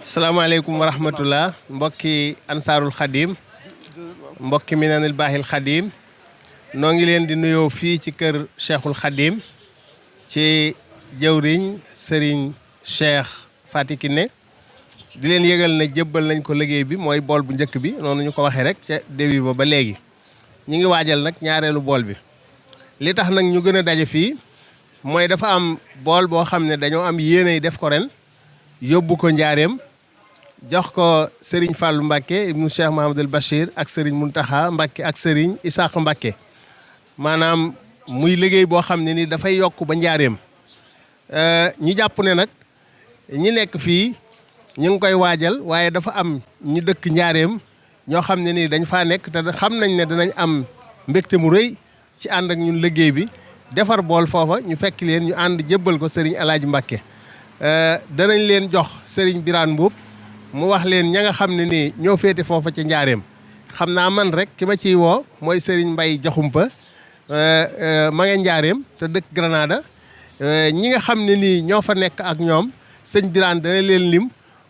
salaamaaleykum wa rahmatullah mbokki ansaarul xadim mbokki minanil baaxil xadim noo ngi leen di nuyoo fii ci kër cheikhul xadim ci jëwriñ sëriñ cheikh Fati Kiné di leen yëgal ne jébbal nañ ko liggéey bi mooy bool bu njëkk bi noonu ñu ko waxee rek ca début ba léegi ñi ngi waajal nag ñaareelu bool bi li tax nag ñu gën a daje fii mooy dafa am bool boo xam ne dañoo am yéene def ko ren yóbbu ko njaareem jox ko Serigne Fallou Mbacké ibnu Cheikh Mahamadul Bachir ak Serigne Mountakha Mbacké ak Serigne Issakha Mbacké maanaam muy liggéey boo xam ne ni dafay yokk ba njaareem ñu jàpp ne nag ñi nekk fii ñu ngi koy waajal waaye dafa am ñu dëkk njaareem ñoo xam ne nii dañ faa nekk te xam nañ ne danañ am mbégte mu rëy ci ànd ak ñun liggéey bi defar bool foofa ñu fekk leen ñu ànd jébbal ko Serigne Alaaji Mbacké danañ leen jox Serigne Birane Mboup mu wax leen ña nga xam ne nii ñoo féete foofa ca njaareem xam naa man rek ki ma ciy woo mooy Serigne Mbaye Jaxumpa ma nga njaareem te dëkk Granada ñi nga xam ne nii ñoo fa nekk ak ñoom sëñ Birane dana leen lim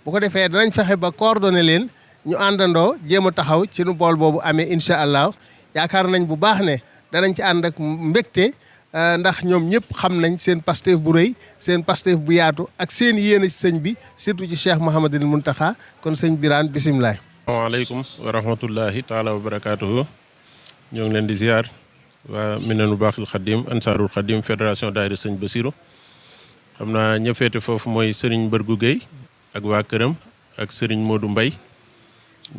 bu ko defee danañ fexe ba coordonné leen ñu àndandoo jéem a taxaw ci nu bool boobu amee incha allah yaakaar nañ bu baax ne danañ ci ànd ak mbégte ndax ñoom ñëpp xam nañ seen Pastef bu rëy seen Pastef bu yaatu ak seen yéene ci sëñ bi surtout ci Cheikh Mouhamadul Mountakha kon sëñ Birane bisimilah. asalaamaaleykum wa rahmatullahi taala wa barakaatuhu ñoo ngi leen di ziar waa Minanul Baaxil Xadim Ansaarul Xadim fédération daayira sëñ Basiru xam naa ña féete foofu mooy Serigne Mbërgu Gueye ak waa këram ak Serigne Modou Mbaye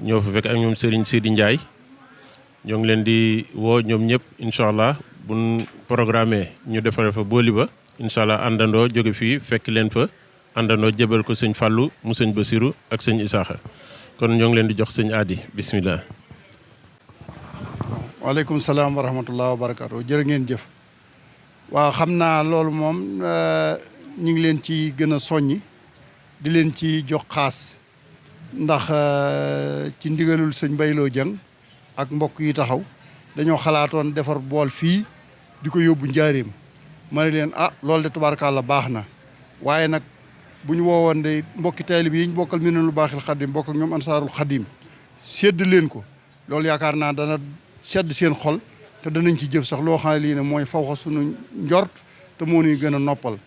ñoo fa fekk ak ñoom Serigne Sidi Ndiaye ñoo ngi leen di woo ñoom ñëpp incha allah buñ programmé ñu defare fa booli ba incha allah àndandoo jóge fii fekk leen fa àndandoo jëbal ko sëñ Fallou mu sëñ Basiru ak sëñ Issakha kon ñoo ngi leen di jox sëñ Adi bismillah. waaleykum salaam wa rahmatullah wa barakatu jërë ngeen jëf. waaw xam naa loolu moom ñu ngi leen ci gën a soññi di leen ci jox xaas ndax ci ndigalul sëñ Bayloo Jeng ak mbokk yi taxaw dañoo xalaatoon defar bool fii di ko yóbbu njaareem ma ne leen loolu de tubaarkàlla baax na waaye nag bu ñu woowoon de mbokki taalib yi ñu bokkal Minanul Baaxil Xadim bokk ak ñoom Ansaarul Xadim sedd leen ko loolu yaakaar naa dana sedd seen xol te danañ ci jëf sax loo xam ne lii ne mooy fawxa suñu njort te moo ñuy gën a noppal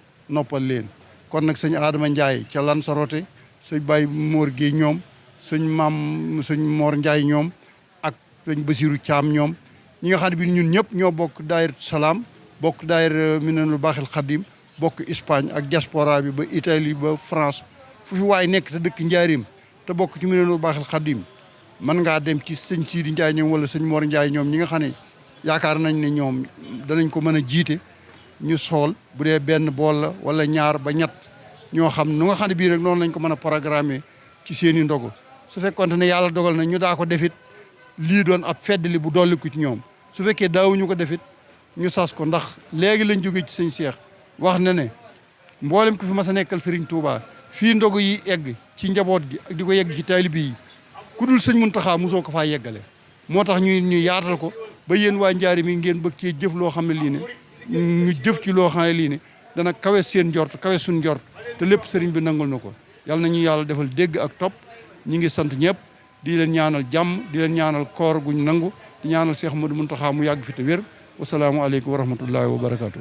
leen kon nag sëñ Adama Ndiaye ca Lansarote sëñ Baye Mor Guèye ñoom sëñ Mor Ndiaye ñoom ak sëñ Basiru Thiam ñoom ñi nga xam ne bi ñun ñëpp ñoo bokk daayira Salaam bokk daayira Minanul Baaxil Xadim bokk Espagne ak diaspora bi ba Italie ba France fu fi waay nekk te dëkk njaarim te bokk ci Minanul Baaxil Xadim mën ngaa dem ci sëñ Sidi Ndiaye ñoom wala sëñ Mor Ndiaye ñoom ñi nga xam ne yaakaar nañ ne ñoom danañ ko mën a jiite ñu sool bu dee benn bool la wala ñaar ba ñett ñoo xam nu nga xam ne bii rek noonu lañ ko mën a programmer ci seen i ndogu su fekkoonte ne yàlla dogal na ñu daa ko defit lii doon ab feddali bu dolliku ci ñoom su fekkee daawuñu ko defit ñu sas ko ndax léegi lañ jóge ci sëñ Cheikh wax na ne mboolem ko fi mas a nekkal Serigne Touba fii ndogu yi egg ci njaboot gi ak di ko yegg ci taalibe yi ku dul sëñ Mountakha mosoo ko faa yeggale moo tax ñu yaatal ko ba yéen waa njaari mi ngeen bëgg cee jëf loo xam ne lii ne ñu jëf ci loo xam ne lii ne dana kawe seen njort kawe suñ njort te lépp sëriñ bi nangul na ko yàlla nañu yàlla defal dégg ak topp ñi ngi sant ñëpp di leen ñaanal jàmm di leen ñaanal koor guñ nangu di ñaanal Cheikh Modou Mountakha mu yàgg fi te wér wasalaamualeykum wa rahmatullahi wa barakatuh